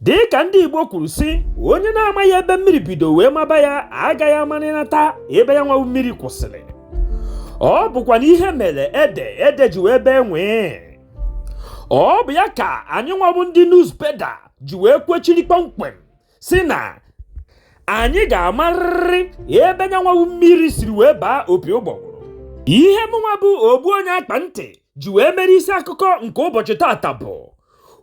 dị ka ndị Igbo kwuru sị, onye na-amaghị ebe mmiri bido wee maba ya agaghị amarịnata ebe ya nwa mmiri kwụsịrị. Ọ bụkwa na ihe mere ede ji wee bee nwee. Ọ bụ ya ka anyị nwabụ ndị newspaper ji wee kwechiri kpọmkwem si na anyị ga-amarịrị ebe nyanwa mmiri siri wee baa opi ụgbọgụrụ. Ihe mụnwa bụ ogbu onye akpa ntị ji wee mere isi akụkọ nke ụbọchị tata bụ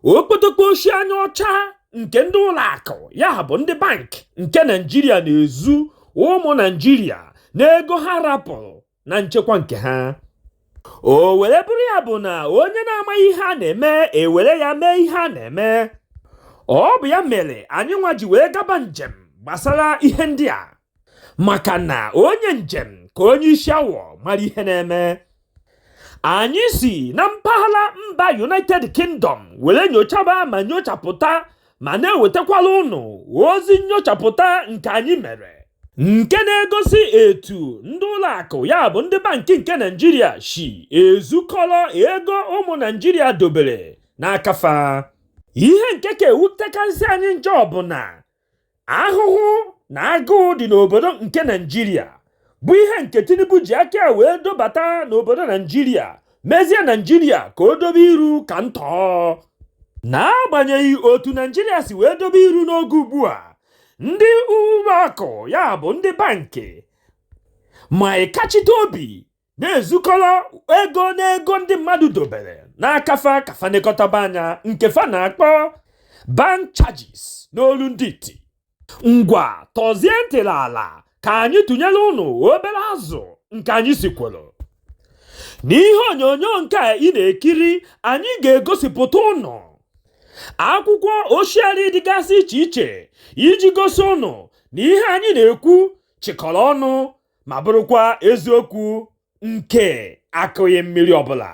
okpotokpo oshi anya ọcha nke ndị ụlọ akụ, ya bụ ndị bank nke Naịjirịa na-ezu ụmụ Naịjirịa n'ego ha rapụrụ na nchekwa nke ha. O were bụrụ ya bụ na onye na-amaghị ihe a na-eme ewere ya mee ihe a na-eme. Ọ bụ ya mere anyị nwa ji wee gaba njem gbasara ihe ndị a, maka na onye njem ka onye isi awọ mara ihe na-eme. Anyị si na mpaghara mba United Kingdom were nyochaba ma nyochapụta ma na-ewetakwala ụnụ ozi nyochapụta nke anyị mere, nke na-egosi etu ndị ụlọ akụ, ya bụ ndị banki nke Naịjirịa si ezukọrọ ego ụmụ Naịjirịa dobere n'akafa. Ihe nke ka ewutekarịsị anyị njọ bụ na ahụhụ na agụụ dị n'obodo nke Naịjirịa, bụ ihe nke Tinubu ji aka wee dobata n'obodo Naịjirịa, mezie Naịjirịa ka o dobe iru ka ntọọ. N'agbanyeghị otu Naịjirịa si wee dobe iru n'oge ugbu a, ndị ụlọ akụ, ya bụ ndị banki, ma ịkachite obi na-ezukọrọ ego n'ego ndị mmadụ dobere n'akafa ka fa nekọtaba anya, nke fa na-akpọ bank charges n'olu ndị iti. Ngwa tọzie ntị ala ka anyị tụnyere ụnụ obere azụ nke anyị sikwelu. N'ihe onyonyo nke a ị na-ekiri, anyị ga-egosipụta ụnụ akwụkwọ oshiari dịgasị iche iche iji gosi ụnụ na ihe anyị na-ekwu chịkọrọ ọnụ ma bụrụkwa eziokwu nke akụghị mmiri ọbụla.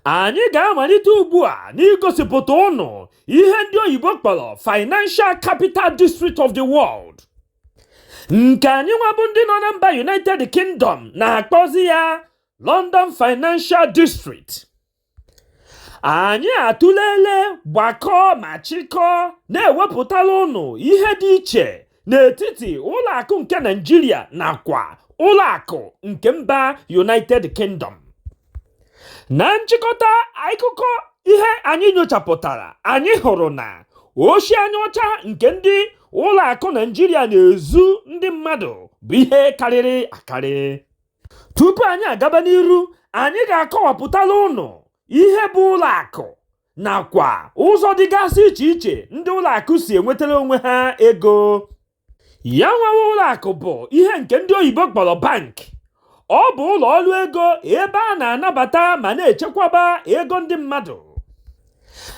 Anyị ga-amalite ugbu a n'igosipụta ụnụ ihe ndị oyibo kpọrọ Financial Capital District of the World, nke anyị nwabụ ndị nọ na mba United Kingdom na-akpọzi ya London Financial District. Anyị atụlele, gbakọọ ma chịkọọ na-ewepụtara ụnụ ihe dị iche n'etiti ụlọ akụ nke Naịjirịa nakwa ụlọ akụ nke mba United Kingdom. Na nchịkọta akụkọ ihe anyị nyochapụtara, anyị hụrụ na oshi anya ọcha nke ndị ụlọ akụ Naịjirịa na-ezu ndị mmadụ bụ ihe karịrị akarị. Tupu anyị agaba n'iru, anyị ga-akọwapụtala ụnụ ihe bụ ụlọ akụ nakwa ụzọ dịgasị iche iche ndị ụlọ akụ si enwetara onwe ha ego. Ya nwewe ụlọ akụ bụ ihe nke ndị oyibo kpọrọ bank. Ọ bụ ụlọ ọrụ ego ebe a na-anabata ma na-echekwaba ego ndị mmadụ.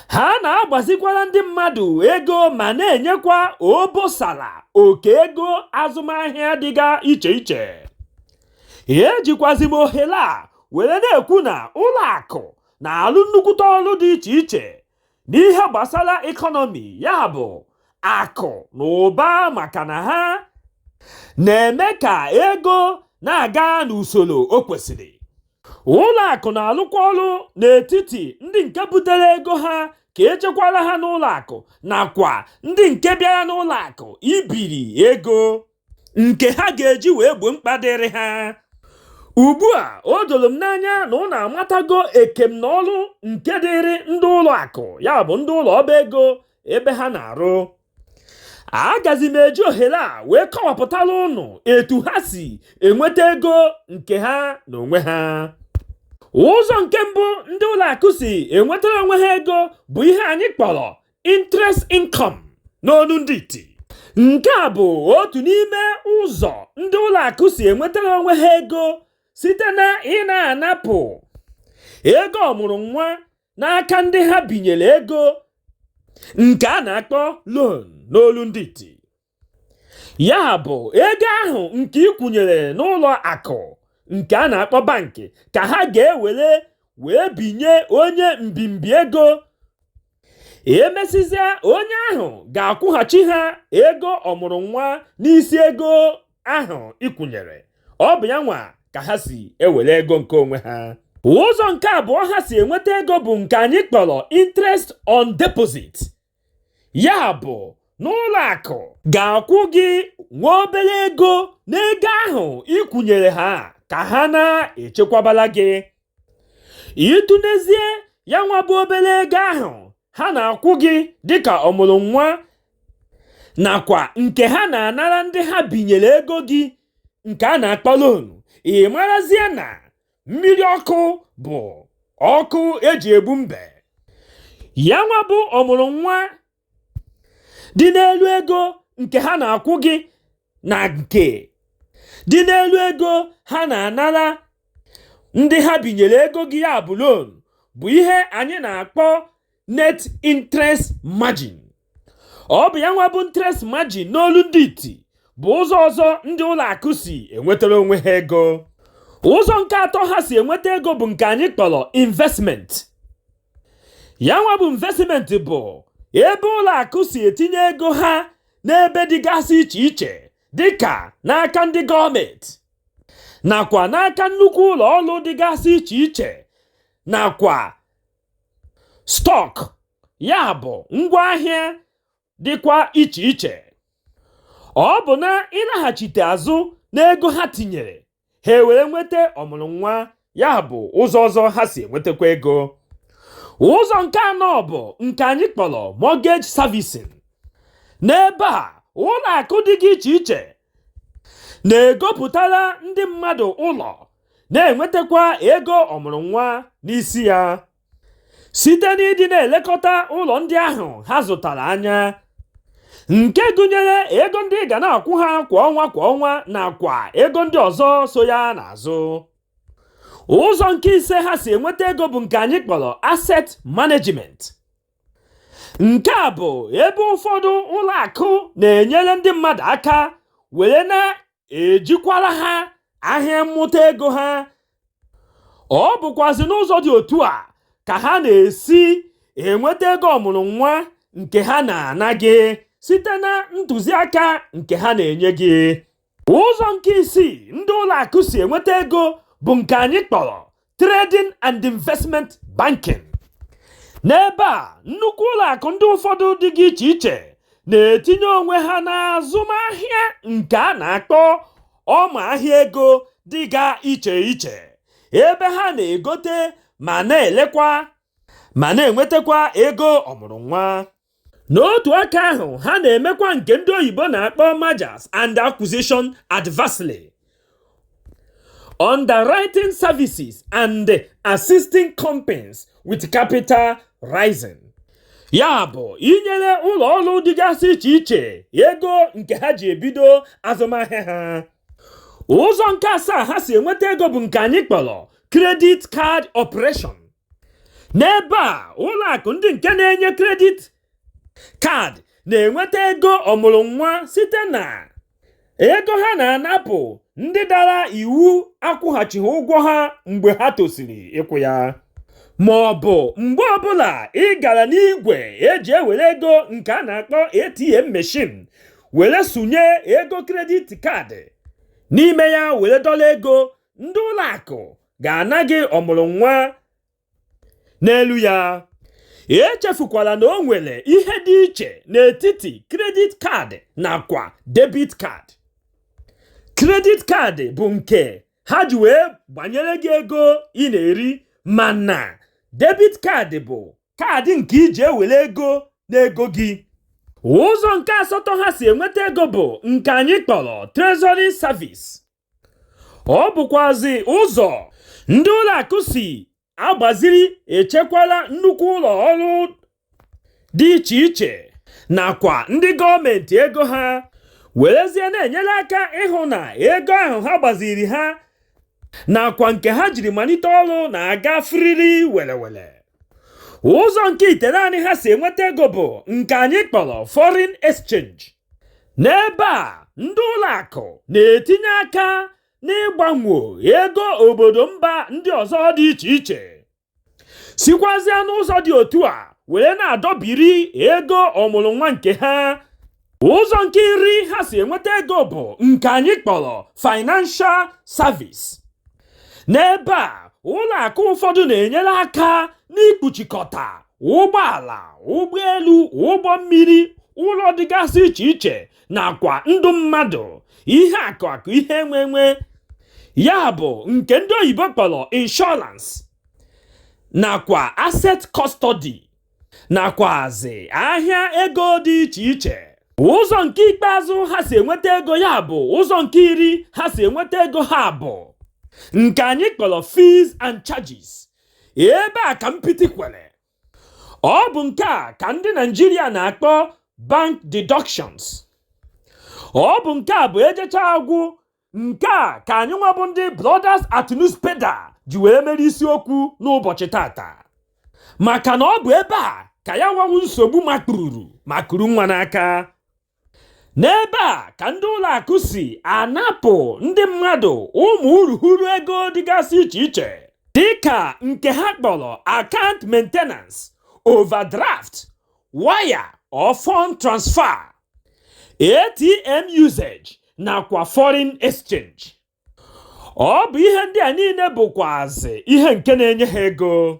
Ha na-agbazikwara ndị mmadụ ego ma na-enyekwa obosara oke ego azụmahịa dịga iche iche. Ejikwazi m ohere a were na-ekwu na ụlọ akụ na-alụ nnukwute ọrụ dị iche iche n'ihe gbasara ekọnọmi, ya bụ akụ na ụba, maka na ha na-eme ka ego na-aga n'usoro o kwesịrị. Ụlọ akụ na-alụkwa ọrụ n'etiti ndị nke butere ego ha ka echekwara ha n'ụlọ akụ nakwa ndị nke bịara n'ụlọ akụ ibiri ego nke ha ga-eji wee gboo mkpa dịrị ha. Ugbu a o doro m n'anya na ụnụ amatago ekem na ọrụ nke dịrị ndị ụlọ akụ, ya bụ ndị ụlọ ọba ego ebe ha na-arụ. Agazi m eji ohere a wee kọwapụtara ụnụ etu ha si enweta ego nke ha n'onwe ha. Ụzọ nke mbụ ndị ụlọ akụ si enwetara onwe ha ego bụ ihe anyị kpọrọ interest income n'onu ndị iti. Nke a bụ otu n'ime ụzọ ndị ụlọ akụ si enwetara onwe ha ego site na ị na-anapụ ego ọmụrụ nwa n'aka ndị ha binyere ego, nke a na-akpọ loan n'olu ndị iti. Ya bụ ego ahụ nke ị kwụnyere n'ụlọ akụ nke a na-akpọ bankị ka ha ga-ewere wee binye onye mbimbi ego. Emesịzịa onye ahụ ga-akwụghachi ha ego ọmụrụ nwa n'isi ego ahụ ị kwụnyere. Ọ bụ ya nwa ka ha si ewere ego nke onwe ha. Ụzọ nke abụọ ha si enweta ego bụ nke anyị kpọrọ interest on deposit, ya bụ n'ụlọ akụ ga-akwụ gị nwa obere ego n'ego ahụ ịkwụnyere ha ka ha na-echekwabala gị. Ịtụnezie ya nwa bụ obere ego ahụ ha na-akwụ gị dịka ọmụrụ nwa nakwa nke ha na-anara ndị ha binyere ego gị nke a na-akpọ loan, ị marazie na mmiri ọkụ bụ ọkụ eji egbu mbe. Ya nwa bụ ọmụrụ nwa dị n'elu ego nke ha na-akwụ gị na nke dị n'elu ego ha na-anara ndị ha binyere ego gị ya bụ loan bụ ihe anyị na-akpọ net interest margin. Ọ bụ ya nwa bụ interest margin n'olu ndị iti bụ ụzọ ọzọ ndị ụlọ akụ si enwetara onwe ha ego. Ụzọ nke atọ ha si enweta ego bụ nke anyị kpọrọ investment. Ya nwa bụ investment bụ ebe ụlọ akụ si etinye ego ha n'ebe dịgasị iche iche dịka n'aka ndị gọọmenti nakwa n'aka nnukwu ụlọ ọrụ dịgasị iche iche nakwa stọk, ya bụ ngwaahịa dịkwa iche iche. Ọ bụ na ịlaghachite azụ n'ego ha tinyere ha ewere nweta ọmụrụ nwa, ya bụ ụzọ ọzọ ha si enwetakwa ego. Ụzọ nke anọ bụ nke anyị kpọrọ mortgage servicing. N'ebe a ụlọ akụ dị iche iche na-egopụtara ndị mmadụ ụlọ na-enwetakwa ego ọmụrụ nwa n'isi ya site n'ịdị na-elekọta ụlọ ndị ahụ ha zụtara anya, nke gụnyere ego ndị ga na-akwụ ha kwa ọnwa nakwa ego ndị ọzọ so ya n'azụ. Ụzọ nke ise ha si enweta ego bụ nke anyị kpọrọ asset management. Nke a bụ ebe ụfọdụ ụlọ akụ na-enyere ndị mmadụ aka were na-ejikwara ha ahịa mmụta ego ha. Ọ bụkwazị n'ụzọ dị otu a ka ha na-esi enweta ego ọmụrụ nwa nke ha na-ana gị site na ntụziaka nke ha na-enye gị. Ụzọ nke isii ndị ụlọ akụ si enweta ego bụ nke anyị kpọrọ trading and investment banking. N'ebe a nnukwu ụlọ akụ ndị ụfọdụ dị iche iche na-etinye onwe ha n'azụmahịa nke a na-akpọ ọma ahịa ego dịga iche iche, ebe ha na-egote ma na-elekwa ma na-enwetakwa ego ọmụrụ nwa. N'otu aka ahụ ha na-emekwa nke ndị oyibo na-akpọ mergers and acquisition adversely, underwriting services and assisting companies with capital rising. Ya bụ inyere ụlọ ọrụ dịgasị iche iche ego nke ha ji ebido azụmahịa ha. Ụzọ nke asaa ha si enweta ego bụ nke anyị kpọrọ credit card operation. N'ebe a ụlọ akụ ndị nke na-enye credit card na-enweta ego ọmụrụ nwa site na ego ha na-anapụ ndị dara iwu akwụghachighị ụgwọ ha mgbe ha tosiri ịkwụ ya, ma ọ bụ mgbe ọbụla ị gara n'igwe eji ewere ego nke a na-akpọ ATM machine were sụnye ego credit card n'ime ya were dọla ego, ndị ụlọ akụ ga-ana gị ọmụrụ nwa n'elu ya. Echefukwala na o nwere ihe dị iche n'etiti credit card nakwa debit card. Credit card bụ nke ha ji wee gbanyere gị ego ị na-eri, mana debit card bụ kaadị nke iji ewere ego n'ego gị. Ụzọ nke asatọ ha si enweta ego bụ nke anyị kpọrọ treasury service. Ọ bụkwazi ụzọ ndị ụlọ akụ si agbaziri echekwala nnukwu ụlọ ọrụ dị iche iche nakwa ndị gọọmenti ego ha, werezie na-enyere aka ịhụ na ego ahụ ha gbaziri ha nakwa nke ha jiri malite ọrụ na-aga firiri welewele. Ụzọ nke itenaanị ha si enweta ego bụ nke anyị kpọrọ foreign exchange. N'ebe a ndị ụlọ akụ na-etinye aka n'ịgbanwe ego obodo mba ndị ọzọ dị iche iche, sikwazịa n'ụzọ dị otu a were na-adọbiri ego ọmụrụ nwa nke ha. Ụzọ nke iri ha si enweta ego bụ nke anyị kpọrọ financial service. N'ebe a ụlọ akụ ụfọdụ na-enyere aka n'ikpuchikọta ụgbọala, ụgbọelu, ụgbọ mmiri, ụlọ dịgasị iche iche nakwa ndụ mmadụ, ihe akụ ihe enwe ya bụ nke ndị oyibo kpọrọ insurance nakwa asset custody nakwazi ahịa ego dị iche iche. Ụzọ nke ikpeazụ ha si enweta ego ya bụ ụzọ nke iri ha si enweta ego ha bụ nke anyị kpọrọ fees and charges. Ebe a ka mpịtị kwere. Ọ bụ nke a ka ndị Naijiria na-akpọ bank deductions. Ọ bụ nke a bụ ejecha agwụ nke a ka anyị nwa bụ ndị Brothers at Newspaper ji wee mere isiokwu n'ụbọchị tata, maka na ọ bụ ebe a ka ya nwawu nsogbu makuru nwa n'aka. N'ebe a ka ndị ụlọ akụ si anapụ ndị mmadụ ụmụ urughuru ego dịgasị iche iche dịka nke ha kpọrọ account maintenance, overdraft, wire or fund transfer, ATM usage nakwa foreign exchange. Ọ bụ ihe ndị a niile bụkwazi ihe nke na-enye ha ego.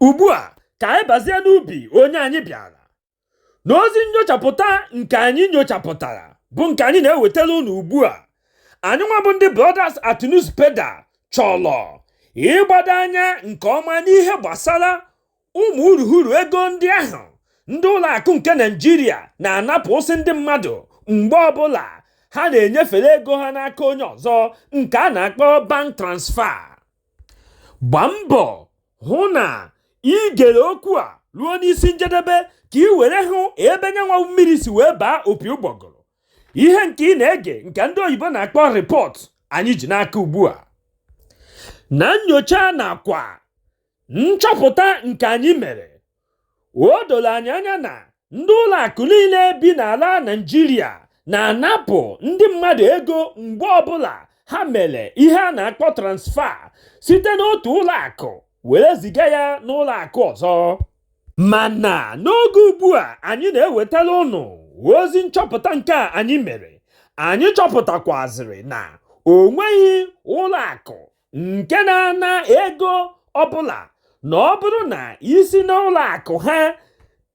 Ugbu a ka anyị bazie n'ubi onye anyị bịara. N'ozi nyochapụta nke anyị nyochapụtara bụ nke anyị na-ewetara unu ugbu a. Anyị nwa bụ ndị Brothers at Newspaper chọrọ ịgbado anya nke ọma n'ihe gbasara ụmụ urughuru ego ndị ahụ ndị ụlọ akụ nke Naijiria na-anapụsị ndị mmadụ mgbe ọbụla ha na-enyefere ego ha n'aka onye ọzọ nke a na-akpọ bank transfer. Gbaa mbọ hụ na ị gere okwu a ruo n'isi njedebe ka ị were hụ ebe nyanwa mmiri si wee baa opi ụgbọgụrụ. Ihe nke ị na-ege nke ndị oyibo na-akpọ report anyị ji n'aka ugbu a. Na nnyocha nakwa nchọpụta nke anyị mere, o doro anyị anya na ndị ụlọ akụ niile bi n'ala Naijiria na-anapụ ndị mmadụ ego mgbe ọbụla ha mere ihe a na-akpọ transfer site n'otu ụlọ akụ were ziga ya n'ụlọ akụ ọzọ. Mana n'oge ugbu a anyị na-ewetara unu ozi nchọpụta nke a anyị mere, anyị chọpụtakwazịrị na o nweghị ụlọ akụ nke na-ana ego ọbụla na ọ bụrụ na isi n'ụlọ akụ ha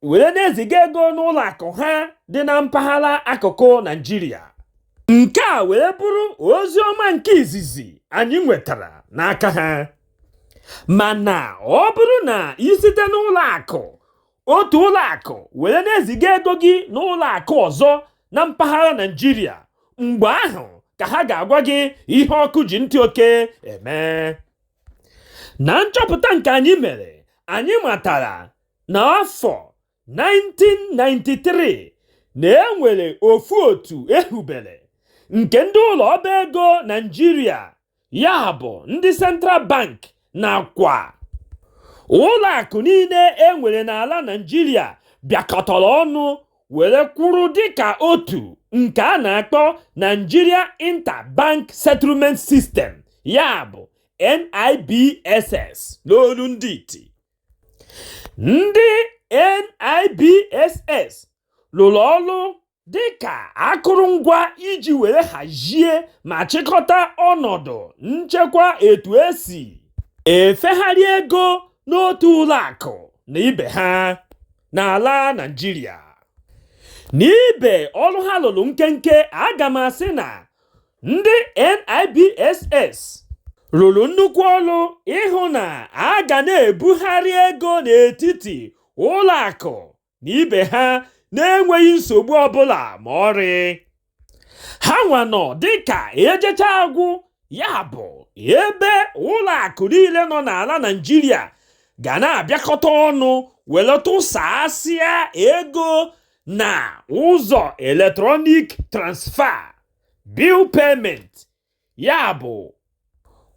were na-eziga ego n'ụlọ akụ ha dị na mpaghara akụkụ Naijiria. Nke a were bụrụ ozi ọma nke izizi anyị nwetara n'aka ha. Mana ọ bụrụ na isite n'ụlọ akụ otu ụlọ akụ were na-eziga ego gị n'ụlọ akụ ọzọ na mpaghara Naijiria, mgbe ahụ ka ha ga-agwa gị ihe ọkụ ji ntị oke eme. Na nchọpụta nke anyị mere, anyị matara n'afọ 1993 na enwere ofu otu ehubere nke ndị ụlọ ọba ego Naijiria, ya bụ ndị Central Bank nakwa ụlọ akụ niile enwere n'ala Naijiria bịakọtara ọnụ were kwuru dịka otu nke a na-akpọ Nigeria Interbank Settlement System, ya bụ NIBSS n'olu ndị iti. Ndị NIBSS lụrụ ọrụ dịka akụrụngwa iji were hazie ma chịkọta ọnọdụ nchekwa etu esi efegharị ego n'otu ụlọ akụ na ibe ha n'ala Naijiria. N'ibe ọrụ ha lụrụ nkenke, aga m asị na ndị NIBSS rụrụ nnukwu ọrụ ịhụ na a ga na-ebugharị ego n'etiti ụlọ akụ na ibe ha na-enweghị nsogbu ọbụla ma ọrị. Ha nwa nọ dịka ejecha agwụ, ya bụ ebe ụlọ akụ niile nọ n'ala Naijiria ga na-abịakọta ọnụ were tụsasịa ego na ụzọ electronic transfer, bill payment, ya bụ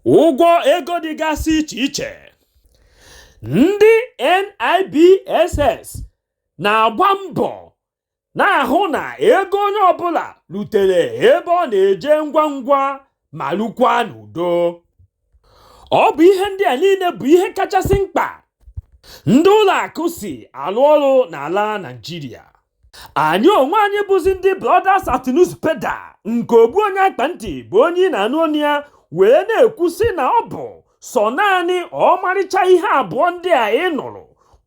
ụgwọ ego dịgasị iche iche. Ndị NIBSS na-agba mbọ na-ahụ na ego onye ọbụla rutere ebe ọ na-eje ngwa ngwa ma lukwa n'udo. Ọ bụ ihe ndị a niile bụ ihe kachasị mkpa ndị ụlọ akụ si alụ ọrụ n'ala Naijiria. Anyị onwe anyị bụzi ndị Brothers at Newspaper nke ogbu onye akpa ntị bụ onye na-anụ ọnụ ya wee na-ekwusi na ọ bụ sọ naanị ọmarịcha ihe abụọ ndị a ị nụrụ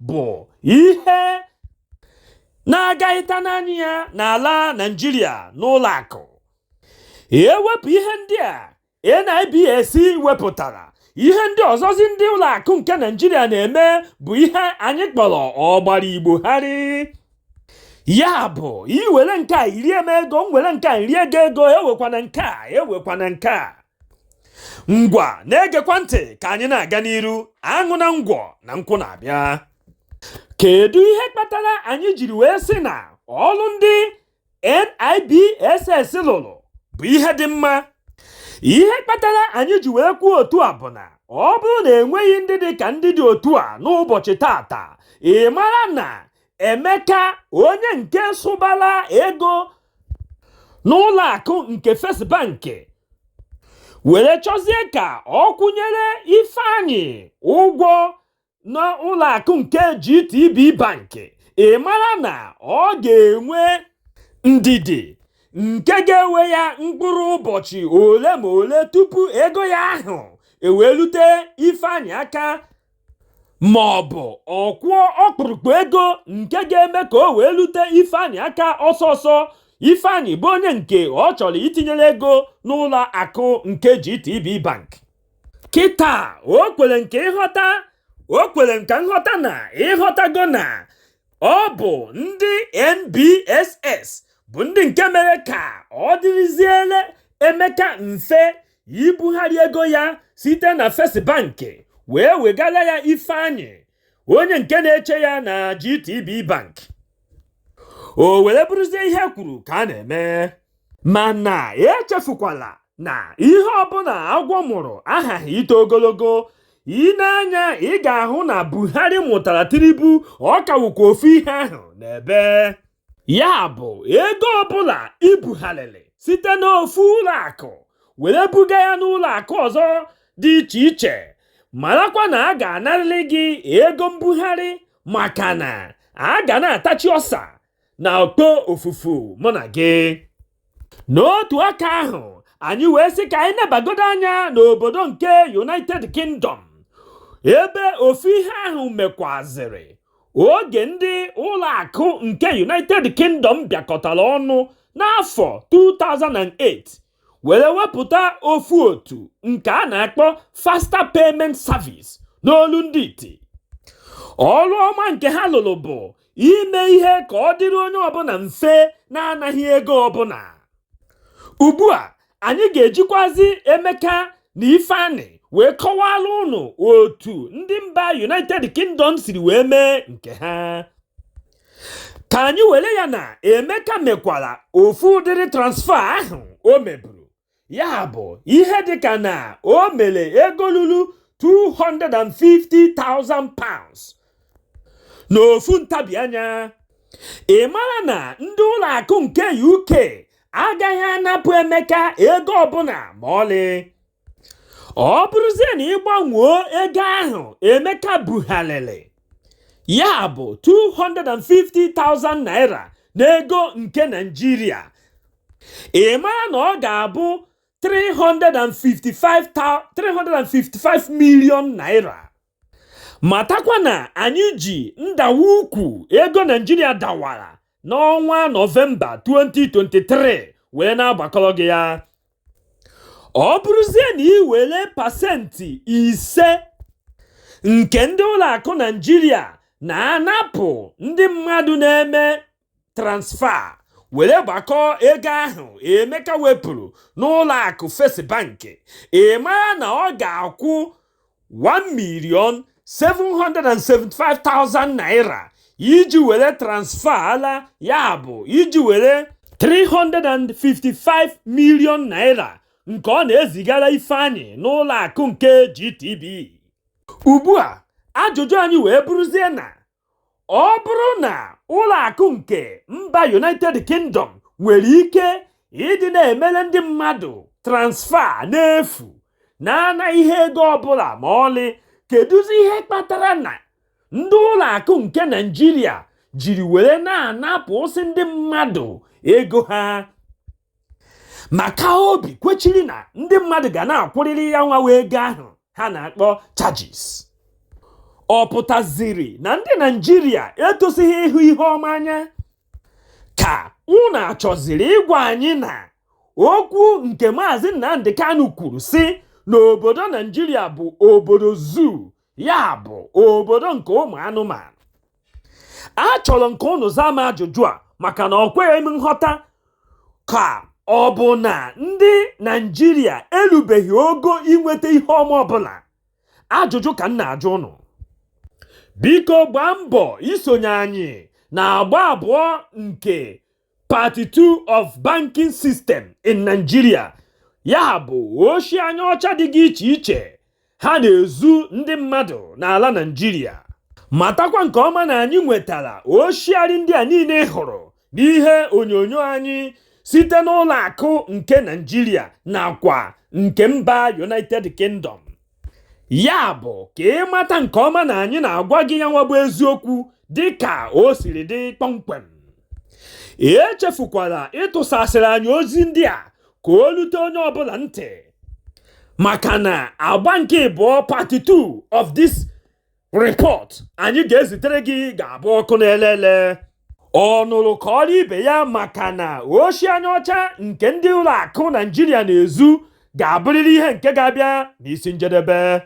bụ ihe na-agaghịta n'anya ya n'ala Naịjirịa n'ụlọ akụ. Ewepụ ihe ndị a NIBSC wepụtara, ihe ndị ọzọzi ndị ụlọ akụ nke Naịjirịa na-eme bụ ihe anyị kpọrọ ọgbara igbogharị. Ya bụ iwere nke a iri eme ego, m were nke a iri ego, ewekwana nke a ewekwana nke a. Ngwa na-egekwa ntị ka anyị na-aga n'iru. Aṅụ na ngwọ na nkwụ na-abịa. Kedu ihe kpatara anyị jiri wee sị na ọrụ ndị NIBSS lụrụ bụ ihe dị mma? Ihe kpatara anyị ji wee kwuo otu a bụ na ọ bụrụ na enweghị ndị dị ka ndị dị otu a n'ụbọchị tata, ị mara na Emeka, onye nke sụbara ego n'ụlọ akụ nke First Bank, were chọzie ka ọ kwụnyere Ifeanyị ụgwọ n'ụlọ akụ nke GTB Bank, ị mara na ọ ga-enwe ndidi nke ga-ewe ya mkpụrụ ụbọchị ole ma ole tupu ego ya ahụ ewee rute Ifeanyị aka, ma ọ bụ ọ kwụọ ọkpụrụkpụ ego nke ga-eme ka o wee rute Ifeanyị aka ọsọsọ. Ifeanyị bụ onye nke ọ chọrọ itinyere ego n'ụlọ akụ nke GTB Bank. Kịta o kwere nka nghọta na ịghọtago na ọ bụ ndị NBSS bụ ndị nke mere ka ọ dịrịziele Emeka mfe ibugharị ego ya site na First Bank wee wegara ya Ifeanyị, onye nke na-eche ya na GTB Bank. O were bụrụzie ihe kwuru ka a na-eme. Mana echefukwala na ihe ọbụla agwọ mụrụ aghaghị ito ogologo. Ị na-anya ị ga-ahụ na Buhari mụtara Tinubu, ọ kawụkwa ofu ihe ahụ n'ebe. Ya bụ ego ọbụla ibugharịrị site n'ofu ụlọ akụ were buga ya n'ụlọ akụ ọzọ dị iche iche, marakwa na a ga-anarịrị gị ego mbugharị, maka na a ga na-atachi ọsa na okpo ofufu mụ na gị. N'otu aka ahụ, anyị wee sị ka anyị nebagodo anya n'obodo nke United Kingdom, ebe ofu ihe ahụ mekwazịrị oge ndị ụlọ akụ nke United Kingdom bịakọtara ọnụ n'afọ 2008 were wepụta ofu otu nke a na-akpọ Faster Payment Service n'olu ndị iti. Ọrụ ọma nke ha lụrụ bụ ime ihe ka ọ dịrị onye ọbụla mfe na-anaghị ego ọbụla. Ugbu a anyị ga-ejikwazi Emeka na Ifeanyị wee kọwara unu otu ndị mba United Kingdom siri wee mee nke ha. Ka anyị were ya na Emeka mekwara ofu ụdịrị transfer ahụ o meburu. Ya bụ ihe dịka na o mere ego lulu £250,000 n'ofu ntabi anya. Ị mara na ndị ụlọ akụ nke UK agaghị anapụ Emeka ego ọbụla ma ọlị. Ọ bụrụzie na ịgbanwoo ego ahụ Emeka bugharịrị, ya bụ 250,000 naira n'ego nke Naịjirịa, ị mara na ọ ga-abụ 355 million naira. Matakwa na anyị ji ndawa ukwu ego Naịjirịa dawara n'ọnwa Nọvemba 2023 wee na-agbakọrọ gị ya. Ọ bụrụzie na ị were pasentị 5 nke ndị ụlọ akụ Naịjirịa na-anapụ ndị mmadụ na-eme transfer were gbakọọ ego ahụ Emeka wepụrụ n'ụlọ akụ First Bank, ị mara na ọ ga-akwụ 1,775,000 naira iji were transfer ala, ya bụ iji were 355 million naira nke ọ na-ezigara Ifeanyị n'ụlọ akụ nke GTB. Ugbu a ajụjụ anyị wee bụrụzie na ọ bụrụ na ụlọ akụ nke mba United Kingdom nwere ike ịdị na-emere ndị mmadụ transfer n'efu na-anaghị ihe ego ọbụla ma ọlị, kedụzi ihe kpatara na ndị ụlọ akụ nke Naịjirịa jiri were na-anapụsị ndị mmadụ ego ha? Maka obi kwechiri na ndị mmadụ ga na-akwụrịrị ya nwa ego ahụ ha na-akpọ charges. ọ pụtaziri na ndị Naịjirịa etosighị ịhụ ihe ọma anya? Ka unu achọziri ịgwa anyị na okwu nke Maazị Nnamdi Kanu kwuru sị na obodo Naịjirịa bụ obodo zoo, ya bụ obodo nke ụmụ anụmanụ? Achọrọ nke unu zaa m ajụjụ a maka na ọ kweghị m nghọta. Ka ọ bụ na ndị Naịjirịa erubeghị ogo inweta ihe ọma ọbụla? Ajụjụ ka m na-ajụ unu. Biko gbaa mbọ isonye anyị na agba abụọ nke Part 2 of Banking System in Nigeria, ya bụ oshi anya ọcha dị iche iche ha na-ezu ndị mmadụ n'ala Naịjirịa. Matakwa nke ọma na anyị nwetara oshiarị ndị a niile hụrụ n'ihe onyonyo anyị site n'ụlọ akụ nke Naịjirịa nakwa nke mba United Kingdom. Ya bụ ka ị mata nke ọma na anyị na-agwa gị ya nwabụ eziokwu dị ka o siri dị kpọmkwem. Echefukwala ịtụsasịrị anyị ozi ndị a ka o lute onye ọbụla ntị, maka na agba nke abụọ Part 2 of this report anyị ga-ezitere gị ga-abụ ọkụ na-elele. Ọ nụrụ ka ọrụ ibe ya, maka na oshi anya ọcha nke ndị ụlọ akụ Naịjirịa na-ezu ga-abụrịrị ihe nke ga-abịa n'isi njedebe.